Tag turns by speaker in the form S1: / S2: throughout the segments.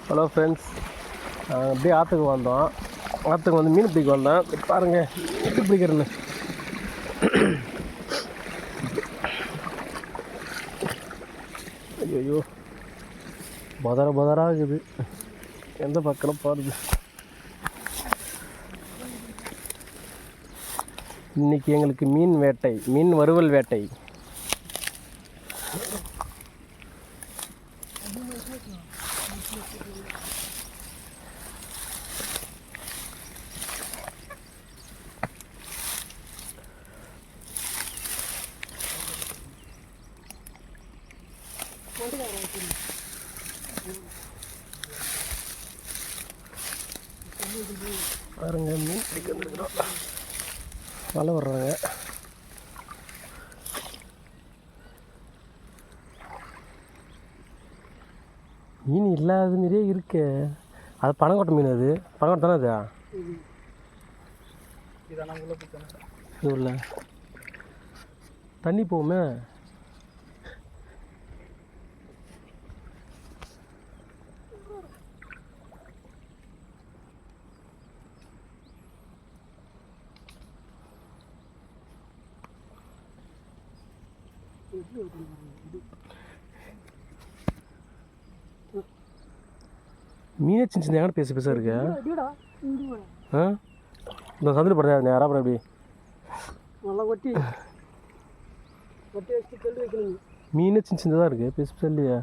S1: Hello friends, அப்படியே ஆற்றுக்கு வந்தோம். ஆற்றுக்கு வந்து மீன் பிடிக்க வந்தேன். பாருங்கள் எப்படி பிடிக்கிறேன்னு. ஐயோ பதராக இருக்குது. எந்த பக்கம் போகிறது? இன்றைக்கி எங்களுக்கு மீன் வேட்டை, மீன் வறுவல் வேட்டை. பாருங்க, மீன் பிடிக்க வந்துருக்குறோம். வலை வர்றாங்க. மீன் இல்லாத மாதிரியே இருக்கு. அது பனங்கொட்டை மீன். அது பனங்கொட்டை தானே? அது உள்ள தண்ணி போகுமே. மீனே சின்ன சின்ன பெருசு பெருசாக இருக்கு. இந்த சந்தில் படுறா நேராக அப்புறம் எப்படி
S2: நல்லா ஒட்டி வச்சு கல் வைக்கணும்.
S1: மீனே சின்ன சின்னதாக இருக்குது, பெருசு பெருசு இல்லையா?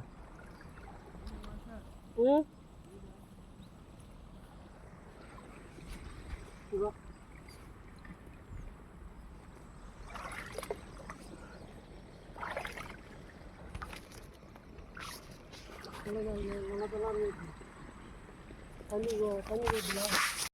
S2: தண்ணி தண்ணி